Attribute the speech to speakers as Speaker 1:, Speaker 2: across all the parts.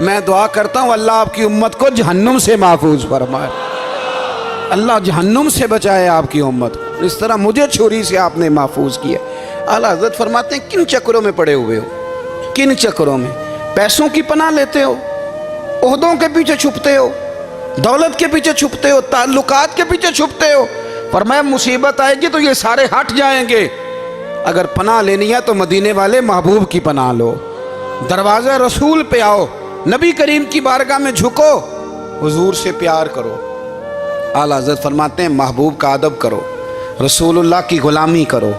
Speaker 1: میں دعا کرتا ہوں اللہ آپ کی امت کو جہنم سے محفوظ فرمائے، اللہ جہنم سے بچائے آپ کی امت کو، اس طرح مجھے چھری سے آپ نے محفوظ کیا۔ اعلیٰ حضرت فرماتے ہیں کن چکروں میں پڑے ہوئے ہو، کن چکروں میں؟ پیسوں کی پناہ لیتے ہو، عہدوں کے پیچھے چھپتے ہو، دولت کے پیچھے چھپتے ہو، تعلقات کے پیچھے چھپتے ہو، فرمایا مصیبت آئے گی تو یہ سارے ہٹ جائیں گے۔ اگر پناہ لینی ہے تو مدینے والے محبوب کی پناہ لو، دروازہ رسول پہ آؤ، نبی کریم کی بارگاہ میں جھکو، حضور سے پیار کرو۔ اعلیٰ حضرت فرماتے ہیں محبوب کا ادب کرو، رسول اللہ کی غلامی کرو۔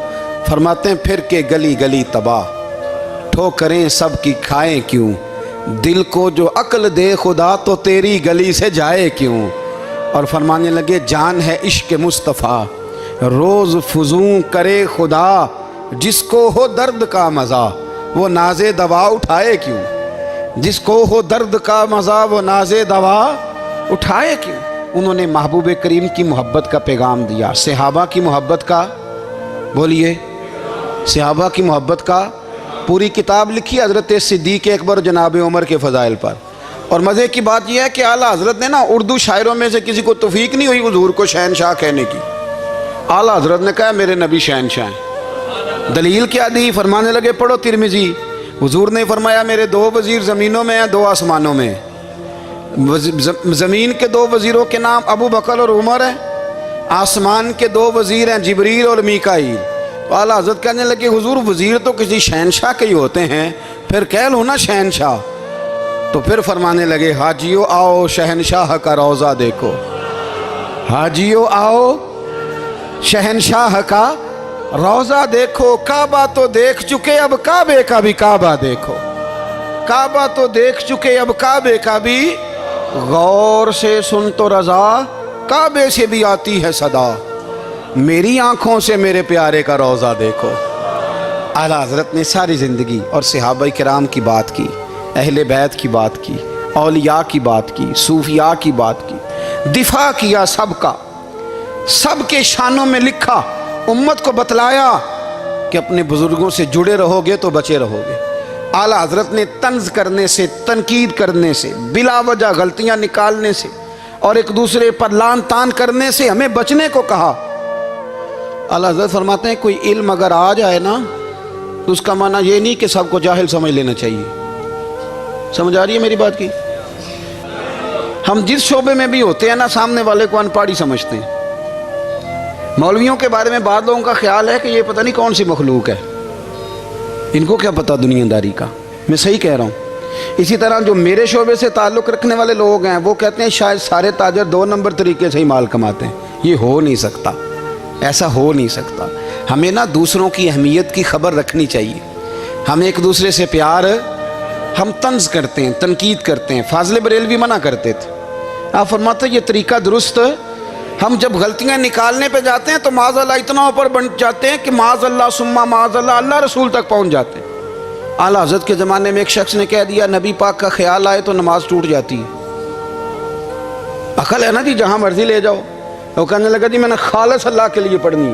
Speaker 1: فرماتے ہیں پھر کہ گلی گلی تباہ، ٹھوکریں سب کی کھائیں کیوں، دل کو جو عقل دے خدا تو تیری گلی سے جائے کیوں۔ اور فرمانے لگے جان ہے عشق مصطفیٰ، روز فزوں کرے خدا، جس کو ہو درد کا مزہ وہ ناز دوا اٹھائے کیوں، جس کو ہو درد کا مزہ وہ ناز دوا اٹھائے کیوں۔ انہوں نے محبوب کریم کی محبت کا پیغام دیا، صحابہ کی محبت کا، بولیے صحابہ کی محبت کا پوری کتاب لکھی حضرت صدیق اکبر جناب عمر کے فضائل پر۔ اور مزے کی بات یہ ہے کہ اعلیٰ حضرت نے نا اردو شاعروں میں سے کسی کو توفیق نہیں ہوئی حضور کو شہنشاہ کہنے کی، اعلیٰ حضرت نے کہا میرے نبی شہنشاہ ہیں۔ دلیل کیا دی؟ فرمانے لگے پڑھو ترمذی، حضور نے فرمایا میرے دو وزیر زمینوں میں ہیں، دو آسمانوں میں۔ زمین کے دو وزیروں کے نام ابو بکر اور عمر ہیں، آسمان کے دو وزیر ہیں جبریل اور میکائیل۔ تو اعلیٰ حضرت کہنے لگے حضور وزیر تو کسی شہنشاہ کے ہی ہوتے ہیں، پھر کہہ لو نا شہنشاہ۔ تو پھر فرمانے لگے حاجیو آؤ شہنشاہ کا روضہ دیکھو، حاجیو آؤ شہنشاہ کا روضہ دیکھو، کعبہ تو دیکھ چکے اب کعبے کا بھی کعبہ دیکھو، کعبہ تو دیکھ چکے اب کعبے کا بھی، غور سے سن تو رضا کعبے سے بھی آتی ہے صدا، میری آنکھوں سے میرے پیارے کا روضہ دیکھو۔ اعلیٰ حضرت نے ساری زندگی اور صحابہ کرام کی بات کی، اہل بیت کی بات کی، اولیاء کی بات کی، صوفیاء کی بات کی، دفاع کیا سب کا، سب کے شانوں میں لکھا، امت کو بتلایا کہ اپنے بزرگوں سے جڑے رہو گے تو بچے رہو گے۔ اعلیٰ حضرت نے طنز کرنے سے، تنقید کرنے سے، بلا وجہ غلطیاں نکالنے سے اور ایک دوسرے پر لان تان کرنے سے ہمیں بچنے کو کہا۔ اعلیٰ حضرت فرماتے ہیں کوئی علم اگر آ جائے نا تو اس کا معنی یہ نہیں کہ سب کو جاہل سمجھ لینا چاہیے۔ سمجھ آ رہی ہے میری بات کی؟ ہم جس شعبے میں بھی ہوتے ہیں نا سامنے والے کو ان پڑھ ہی سمجھتے ہیں۔ مولویوں کے بارے میں بعض لوگوں کا خیال ہے کہ یہ پتہ نہیں کون سی مخلوق ہے، ان کو کیا پتہ دنیا داری کا۔ میں صحیح کہہ رہا ہوں۔ اسی طرح جو میرے شعبے سے تعلق رکھنے والے لوگ ہیں وہ کہتے ہیں شاید سارے تاجر دو نمبر طریقے سے ہی مال کماتے ہیں۔ یہ ہو نہیں سکتا، ایسا ہو نہیں سکتا۔ ہمیں نا دوسروں کی اہمیت کی خبر رکھنی چاہیے، ہم ایک دوسرے سے پیار، ہم طنز کرتے ہیں، تنقید کرتے ہیں۔ فاضل بریلوی منع کرتے تھے، آپ فرماتے یہ طریقہ درست، ہم جب غلطیاں نکالنے پہ جاتے ہیں تو معاذ اللہ اتنا اوپر بن جاتے ہیں کہ معاذ اللہ ثم معاذ اللہ اللہ رسول تک پہنچ جاتے ہیں۔ اعلیٰ حضرت کے زمانے میں ایک شخص نے کہہ دیا نبی پاک کا خیال آئے تو نماز ٹوٹ جاتی ہے۔ عقل ہے نا جی، جہاں مرضی لے جاؤ۔ وہ کہنے لگا جی میں نے خالص اللہ کے لیے پڑھنی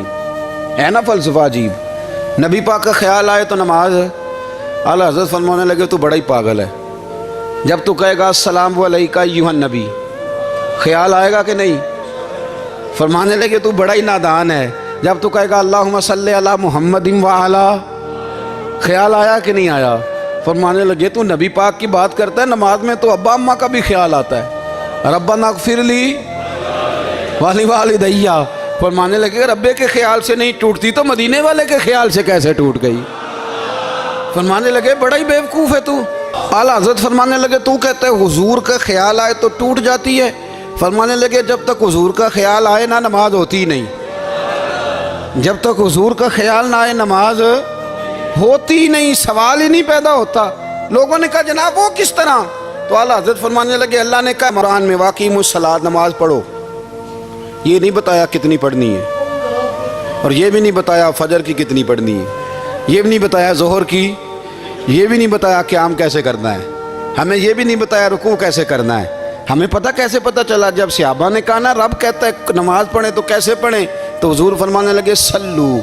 Speaker 1: ہے نا فلسفہ عجیب، نبی پاک کا خیال آئے تو نماز۔ اعلیٰ حضرت فرمانے لگے تو بڑا ہی پاگل ہے، جب تو کہے گا السلام علیکہ ایھا النبی خیال آئے گا کہ نہیں؟ فرمانے لگے تو بڑا ہی نادان ہے، جب تو کہے گا اللہم صلی علی محمد وعلی خیال آیا کہ نہیں آیا؟ فرمانے لگے تو نبی پاک کی بات کرتا ہے، نماز میں تو ابا اماں کا بھی خیال آتا ہے، ربنا اغفر لی والدیّ۔ فرمانے لگے ربے کے خیال سے نہیں ٹوٹتی تو مدینے والے کے خیال سے کیسے ٹوٹ گئی؟ فرمانے لگے بڑا ہی بیوقوف ہے تو۔ اعلیٰ حضرت فرمانے لگے تو کہتا ہے حضور کا خیال آئے تو ٹوٹ جاتی ہے؟ فرمانے لگے جب تک حضور کا خیال آئے نہ نماز ہوتی نہیں، جب تک حضور کا خیال نہ آئے نماز ہوتی نہیں، سوال ہی نہیں پیدا ہوتا۔ لوگوں نے کہا جناب وہ کس طرح؟ تو اعلیٰ حضرت فرمانے لگے اللہ نے کہا قرآن میں واقعی الصلاۃ نماز پڑھو، یہ نہیں بتایا کتنی پڑھنی ہے، اور یہ بھی نہیں بتایا فجر کی کتنی پڑھنی ہے، یہ بھی نہیں بتایا ظہر کی، یہ بھی نہیں بتایا قیام کیسے کرنا ہے، ہمیں یہ بھی نہیں بتایا رکوع کیسے کرنا ہے۔ ہمیں پتہ کیسے پتہ چلا؟ جب صحابہ نے کہا نا رب کہتا ہے نماز پڑھیں تو کیسے پڑھیں، تو حضور فرمانے لگے سلو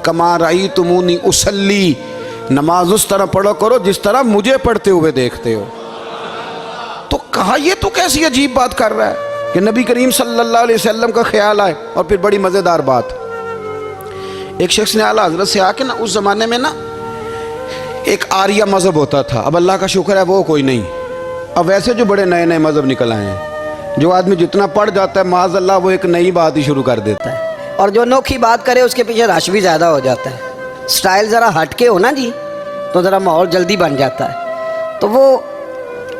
Speaker 1: کما رأیتمونی اصلی، نماز اس طرح پڑھو کرو جس طرح مجھے پڑھتے ہوئے دیکھتے ہو۔ کہا یہ تو کیسی عجیب بات کر رہا ہے کہ نبی کریم صلی اللہ علیہ وسلم کا خیال آئے. اور پھر بڑی مزیدار بات، ایک شخص نے اعلیٰ حضرت سے آ کے نا، اس زمانے میں نا ایک آریہ مذہب ہوتا تھا، اب اللہ کا شکر ہے وہ کوئی نہیں. اب ویسے جو بڑے نئے نئے مذہب نکل آئے ہیں، جو آدمی جتنا پڑھ جاتا ہے معاذ اللہ وہ ایک نئی بات ہی شروع کر دیتا ہے،
Speaker 2: اور جو انوکھی بات کرے اس کے پیچھے رش بھی زیادہ ہو جاتا ہے. سٹائل ذرا ہٹ کے ہو نا جی تو ذرا ماحول جلدی بن جاتا ہے. تو وہ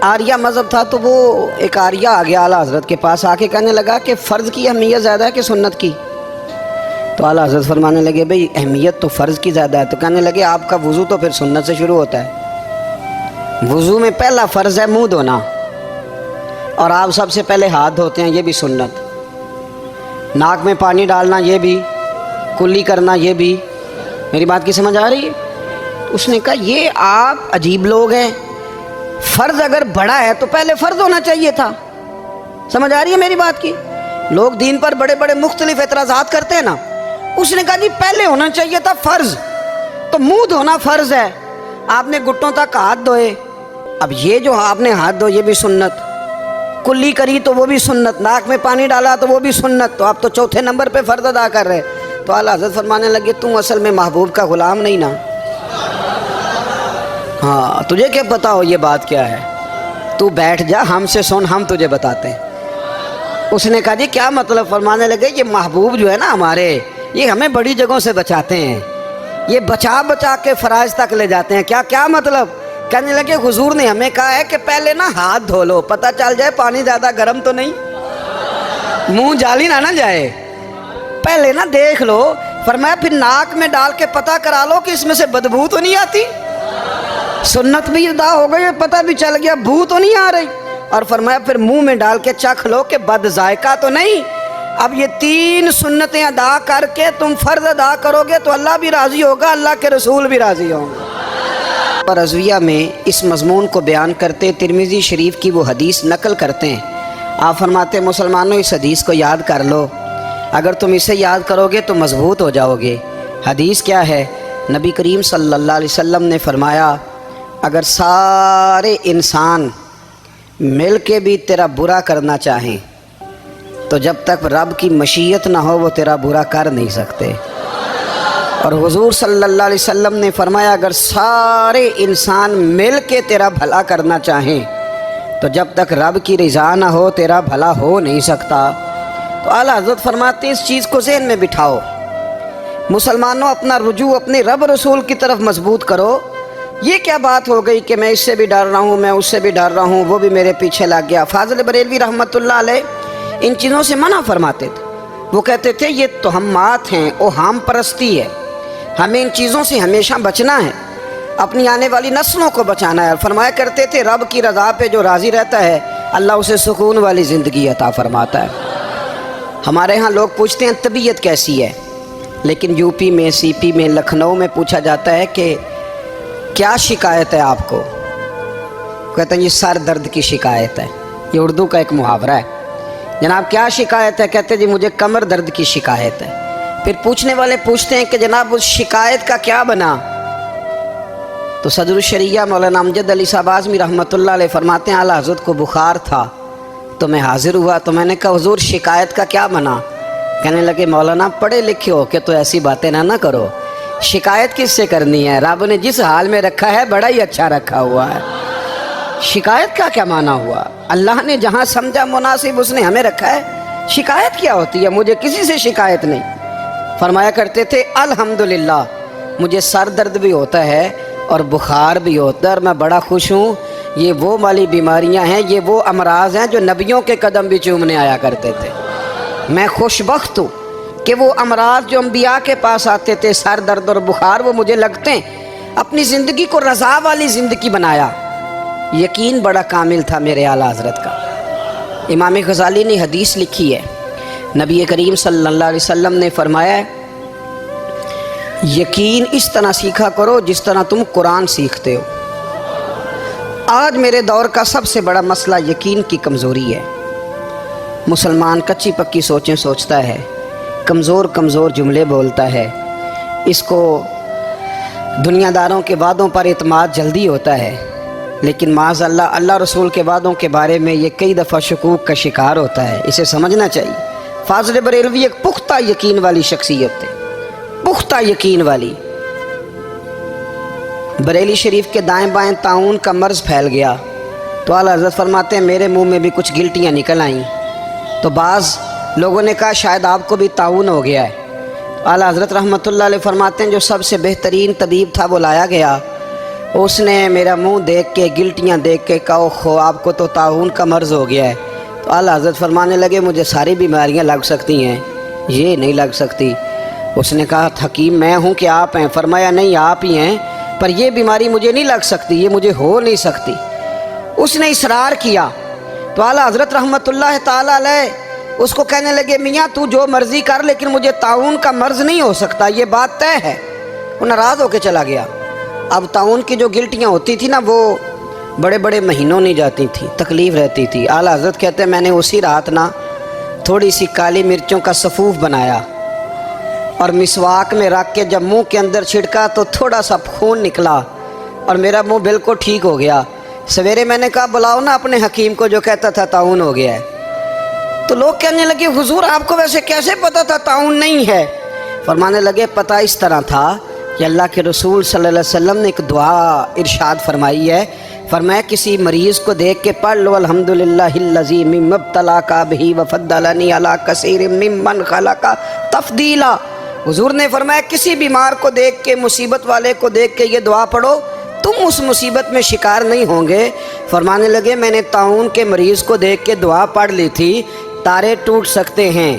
Speaker 2: آریہ مذہب تھا، تو وہ ایک آریہ آ گیا اعلیٰ حضرت کے پاس، آ کے کہنے لگا کہ فرض کی اہمیت زیادہ ہے کہ سنت کی؟ تو اعلیٰ حضرت فرمانے لگے بھئی اہمیت تو فرض کی زیادہ ہے. تو کہنے لگے آپ کا وضو تو پھر سنت سے شروع ہوتا ہے. وضو میں پہلا فرض ہے منہ دھونا، اور آپ سب سے پہلے ہاتھ دھوتے ہیں، یہ بھی سنت. ناک میں پانی ڈالنا یہ بھی، کلی کرنا یہ بھی. میری بات کی سمجھ آ رہی ہے؟ اس نے کہا یہ آپ عجیب لوگ ہیں، فرض اگر بڑا ہے تو پہلے فرض ہونا چاہیے تھا. سمجھ آ رہی ہے میری بات کی؟ لوگ دین پر بڑے بڑے مختلف اعتراضات کرتے ہیں نا. اس نے کہا جی پہلے ہونا چاہیے تھا فرض. تو منہ دھونا فرض ہے، آپ نے گھٹنوں تک ہاتھ دھوئے. اب یہ جو آپ نے ہاتھ دھو یہ بھی سنت، کلی کری تو وہ بھی سنت، ناک میں پانی ڈالا تو وہ بھی سنت. تو آپ تو چوتھے نمبر پہ فرض ادا کر رہے. تو اعلیٰ حضرت فرمانے لگے تم اصل میں محبوب کا غلام نہیں نا. ہاں تجھے کیا پتا ہو یہ بات کیا ہے؟ تو بیٹھ جا، ہم سے سن، ہم تجھے بتاتے ہیں. اس نے کہا جی کیا مطلب؟ فرمانے لگے یہ محبوب جو ہے نا ہمارے، یہ ہمیں بڑی جگہوں سے بچاتے ہیں، یہ بچا بچا کے فرائض تک لے جاتے ہیں. کیا مطلب؟ کہنے لگے حضور نے ہمیں کہا ہے کہ پہلے نا ہاتھ دھو لو، پتہ چل جائے پانی زیادہ گرم تو نہیں، منہ جالی نہ جائے، پہلے نا دیکھ لو. فرمایا پھر ناک میں ڈال کے پتہ کرا لو کہ اس میں سے بدبو تو نہیں آتی. سنت بھی ادا ہو گئی، پتہ بھی چل گیا بو تو نہیں آ رہی. اور فرمایا پھر منہ میں ڈال کے چکھ لو کہ بد ذائقہ تو نہیں. اب یہ 3 سنتیں ادا کر کے تم فرض ادا کرو گے تو اللہ بھی راضی ہوگا، اللہ کے رسول بھی راضی ہوں گے. اور رضویہ میں اس مضمون کو بیان کرتے ترمذی شریف کی وہ حدیث نقل کرتے ہیں. آپ فرماتے ہیں مسلمانوں اس حدیث کو یاد کر لو، اگر تم اسے یاد کرو گے تو مضبوط ہو جاؤ گے. حدیث کیا ہے؟ نبی کریم صلی اللہ علیہ وسلم نے فرمایا اگر سارے انسان مل کے بھی تیرا برا کرنا چاہیں تو جب تک رب کی مشیت نہ ہو وہ تیرا برا کر نہیں سکتے. اور حضور صلی اللہ علیہ وسلم نے فرمایا اگر سارے انسان مل کے تیرا بھلا کرنا چاہیں تو جب تک رب کی رضا نہ ہو تیرا بھلا ہو نہیں سکتا. تو اعلیٰ حضرت فرماتے ہیں اس چیز کو ذہن میں بٹھاؤ، مسلمانوں اپنا رجوع اپنے رب رسول کی طرف مضبوط کرو. یہ کیا بات ہو گئی کہ میں اس سے بھی ڈر رہا ہوں، میں اس سے بھی ڈر رہا ہوں، وہ بھی میرے پیچھے لگ گیا. فاضل بریلوی رحمۃ اللہ علیہ ان چیزوں سے منع فرماتے تھے. وہ کہتے تھے یہ توہمات ہیں، اوہام پرستی ہے، ہمیں ان چیزوں سے ہمیشہ بچنا ہے، اپنی آنے والی نسلوں کو بچانا ہے. فرمایا کرتے تھے رب کی رضا پہ جو راضی رہتا ہے اللہ اسے سکون والی زندگی عطا فرماتا ہے. ہمارے ہاں لوگ پوچھتے ہیں طبیعت کیسی ہے، لیکن یو پی میں، سی پی میں، لکھنؤ میں پوچھا جاتا ہے کہ کیا شکایت ہے آپ کو؟ کہتے ہیں یہ سر درد کی شکایت ہے. یہ اردو کا ایک محاورہ ہے. جناب کیا شکایت ہے؟ کہتے ہیں جی مجھے کمر درد کی شکایت ہے. پھر پوچھنے والے پوچھتے ہیں کہ جناب اس شکایت کا کیا بنا؟ تو صدر الشریعہ مولانا امجد علی صاحب اعظمی رحمۃ اللہ علیہ فرماتے ہیں اعلیٰ حضرت کو بخار تھا تو میں حاضر ہوا تو میں نے کہا حضور شکایت کا کیا بنا؟ کہنے لگے مولانا پڑھے لکھے ہو کہ تو ایسی باتیں نہ کرو، شکایت کس سے کرنی ہے؟ رب نے جس حال میں رکھا ہے بڑا ہی اچھا رکھا ہوا ہے. شکایت کا کیا معنی ہوا؟ اللہ نے جہاں سمجھا مناسب اس نے ہمیں رکھا ہے. شکایت کیا ہوتی ہے؟ مجھے کسی سے شکایت نہیں. فرمایا کرتے تھے الحمدللہ مجھے سر درد بھی ہوتا ہے اور بخار بھی ہوتا ہے اور میں بڑا خوش ہوں. یہ وہ والی بیماریاں ہیں، یہ وہ امراض ہیں جو نبیوں کے قدم بھی چومنے آیا کرتے تھے. میں خوش بخت ہوں کہ وہ امراض جو انبیاء کے پاس آتے تھے، سر درد اور بخار، وہ مجھے لگتے ہیں. اپنی زندگی کو رضا والی زندگی بنایا. یقین بڑا کامل تھا میرے اعلیٰ حضرت کا. امام غزالی نے حدیث لکھی ہے، نبی کریم صلی اللہ علیہ وسلم نے فرمایا ہے یقین اس طرح سیکھا کرو جس طرح تم قرآن سیکھتے ہو. آج میرے دور کا سب سے بڑا مسئلہ یقین کی کمزوری ہے. مسلمان کچی پکی سوچیں سوچتا ہے، کمزور کمزور جملے بولتا ہے، اس کو دنیا داروں کے وعدوں پر اعتماد جلدی ہوتا ہے. لیکن معاذ اللہ اللہ رسول کے وعدوں کے بارے میں یہ کئی دفعہ شکوک کا شکار ہوتا ہے، اسے سمجھنا چاہیے۔ فاضل بریلوی ایک پختہ یقین والی شخصیت تھے، پختہ یقین والی۔ بریلی شریف کے دائیں بائیں طاعون کا مرض پھیل گیا تو اعلیٰ حضرت فرماتے ہیں میرے منہ میں بھی کچھ گلٹیاں نکل آئیں، تو بعض لوگوں نے کہا شاید آپ کو بھی طاعون ہو گیا ہے۔ اعلیٰ حضرت رحمۃ اللہ علیہ فرماتے ہیں جو سب سے بہترین طبیب تھا وہ لایا گیا، اس نے میرا منہ دیکھ کے گلٹیاں دیکھ کے کہا خو آپ کو تو طاعون کا مرض ہو گیا ہے۔ تو اعلیٰ حضرت فرمانے لگے مجھے ساری بیماریاں لگ سکتی ہیں، یہ نہیں لگ سکتی۔ اس نے کہا حکیم میں ہوں کہ آپ ہیں؟ فرمایا نہیں آپ ہی ہیں، پر یہ بیماری مجھے نہیں لگ سکتی، یہ مجھے ہو نہیں سکتی۔ اس نے اصرار کیا تو اعلیٰ حضرت رحمۃ اللہ تعالیٰ علیہ اس کو کہنے لگے میاں تو جو مرضی کر لیکن مجھے طاعون کا مرض نہیں ہو سکتا، یہ بات طے ہے۔ وہ ناراض ہو کے چلا گیا۔ اب طاعون کی جو گلٹیاں ہوتی تھی نا وہ بڑے بڑے مہینوں نہیں جاتی تھی، تکلیف رہتی تھی۔ اعلیٰ حضرت کہتے ہیں میں نے اسی رات نا تھوڑی سی کالی مرچوں کا سفوف بنایا اور مسواک میں رکھ کے جب منہ کے اندر چھڑکا تو تھوڑا سا خون نکلا اور میرا منہ بالکل ٹھیک ہو گیا۔ سویرے میں نے کہا بلاؤ نا اپنے حکیم کو جو کہتا تھا طاعون ہو گیا ہے۔ تو لوگ کہنے لگے حضور آپ کو ویسے کیسے پتا تھا طاعون نہیں ہے؟ فرمانے لگے پتہ اس طرح تھا کہ اللہ کے رسول صلی اللہ علیہ وسلم نے ایک دعا ارشاد فرمائی ہے، فرمایا کسی مریض کو دیکھ کے پڑھ لو الحمدللہ الذی مما ابتلاک بہ وفضلنی علی کثیر ممن خلق تفضیلا۔ حضور نے فرمایا کسی بیمار کو دیکھ کے، مصیبت والے کو دیکھ کے یہ دعا پڑھو تم اس مصیبت میں شکار نہیں ہوں گے۔ فرمانے لگے میں نے طاعون کے مریض کو دیکھ کے دعا پڑھ لی تھی، تارے ٹوٹ سکتے ہیں،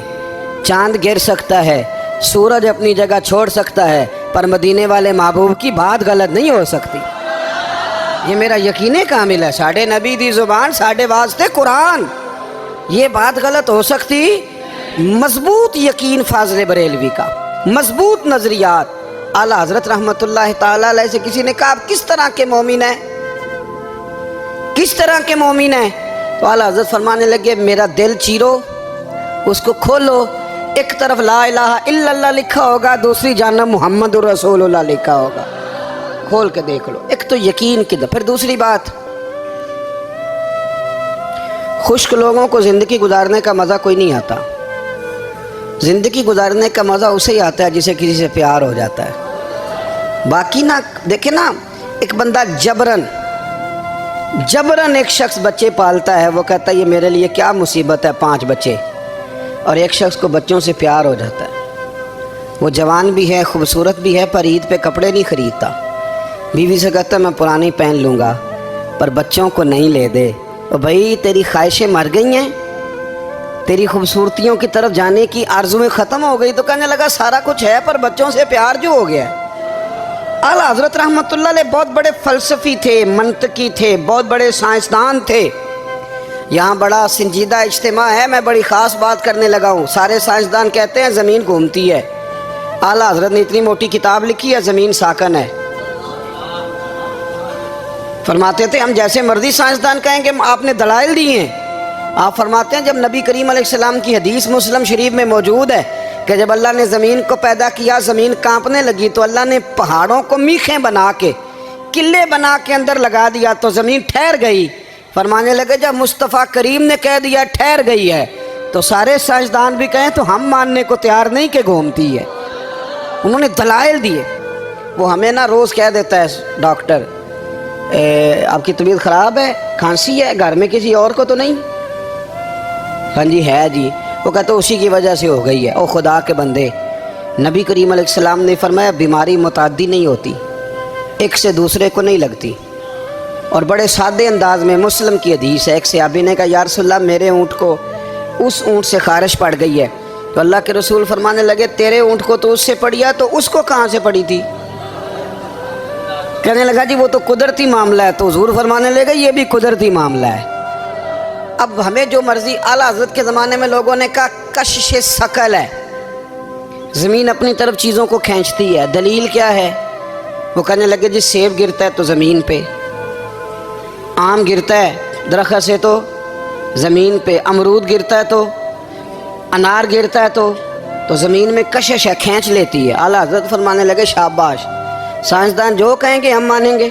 Speaker 2: چاند گر سکتا ہے، سورج اپنی جگہ چھوڑ سکتا ہے، پر مدینے والے محبوب کی بات غلط نہیں ہو سکتی۔ یہ میرا یقین کامل ہے، ساڈے نبی دی زبان ساڈے واسطے قرآن، یہ بات غلط ہو سکتی؟ مضبوط یقین فاضل بریلوی کا، مضبوط نظریات۔ اعلیٰ حضرت رحمۃ اللہ تعالیٰ علیہ سے کسی نے کہا آپ کس طرح کے مومن ہیں، کس طرح کے مومن ہیں؟ تو اعلیٰ حضرت فرمانے لگے میرا دل چیرو، اس کو کھولو، ایک طرف لا الہ الا اللہ لکھا ہوگا، دوسری جانب محمد الرسول اللہ لکھا ہوگا، کھول کے دیکھ لو۔ ایک تو یقین کی پھر دوسری بات، خشک لوگوں کو زندگی گزارنے کا مزہ کوئی نہیں آتا، زندگی گزارنے کا مزہ اسے ہی آتا ہے جسے کسی سے پیار ہو جاتا ہے۔ باقی نا دیکھیں نا، ایک بندہ جبرن ایک شخص بچے پالتا ہے، وہ کہتا ہے یہ میرے لیے کیا مصیبت ہے 5 بچے، اور ایک شخص کو بچوں سے پیار ہو جاتا ہے، وہ جوان بھی ہے، خوبصورت بھی ہے، پر عید پہ کپڑے نہیں خریدتا، بیوی سے کہتا ہے میں پرانی پہن لوں گا پر بچوں کو نہیں لے دے۔ اور بھائی تیری خواہشیں مر گئی ہیں، تیری خوبصورتیوں کی طرف جانے کی آرزویں ختم ہو گئی، تو کہنے لگا سارا کچھ ہے پر بچوں سے پیار جو ہو گیا ہے۔ اعلیٰ حضرت رحمۃ اللہ علیہ بہت بڑے فلسفی تھے، منطقی تھے، بہت بڑے سائنسدان تھے۔ یہاں بڑا سنجیدہ اجتماع ہے، میں بڑی خاص بات کرنے لگا ہوں۔ سارے سائنسدان کہتے ہیں زمین گھومتی ہے، اعلیٰ حضرت نے اتنی موٹی کتاب لکھی ہے زمین ساکن ہے۔ فرماتے تھے ہم جیسے مرضی سائنسدان کہیں گے آپ نے دلائل دی ہیں۔ آپ فرماتے ہیں جب نبی کریم علیہ السلام کی حدیث مسلم شریف میں موجود ہے کہ جب اللہ نے زمین کو پیدا کیا زمین کانپنے لگی تو اللہ نے پہاڑوں کو میخیں بنا کے، قلعے بنا کے اندر لگا دیا تو زمین ٹھہر گئی۔ فرمانے لگے جب مصطفیٰ کریم نے کہہ دیا ٹھہر گئی ہے تو سارے سائنسدان بھی کہیں تو ہم ماننے کو تیار نہیں کہ گھومتی ہے۔ انہوں نے دلائل دیے۔ وہ ہمیں نہ روز کہہ دیتا ہے ڈاکٹر آپ کی طبیعت خراب ہے، کھانسی ہے، گھر میں کسی اور کو تو نہیں؟ ہاں جی ہے جی، وہ کہتے اسی کی وجہ سے ہو گئی ہے۔ او خدا کے بندے، نبی کریم علیہ السلام نے فرمایا بیماری متعدی نہیں ہوتی، ایک سے دوسرے کو نہیں لگتی۔ اور بڑے سادے انداز میں مسلم کی حدیث ہے، ایک صحابی نے کہا یا رسول اللہ میرے اونٹ کو اس اونٹ سے خارش پڑ گئی ہے، تو اللہ کے رسول فرمانے لگے تیرے اونٹ کو تو اس سے پڑی ہے تو اس کو کہاں سے پڑی تھی؟ کہنے لگا جی وہ تو قدرتی معاملہ ہے، تو حضور فرمانے لگے یہ بھی قدرتی معاملہ ہے۔ اب ہمیں جو مرضی، اعلیٰ حضرت کے زمانے میں لوگوں نے کہا کشش ثقل ہے، زمین اپنی طرف چیزوں کو کھینچتی ہے، دلیل کیا ہے؟ وہ کہنے لگے جی سیب گرتا ہے تو زمین پہ، آم گرتا ہے درخت سے تو زمین پہ، امرود گرتا ہے تو، انار گرتا ہے تو زمین میں کشش ہے، کھینچ لیتی ہے۔ اعلیٰ حضرت فرمانے لگے شاباش، سائنسدان جو کہیں گے ہم مانیں گے۔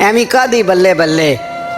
Speaker 2: ਐਵੇਂ ਕਾਦੀ ਬੱਲੇ ਬੱਲੇ,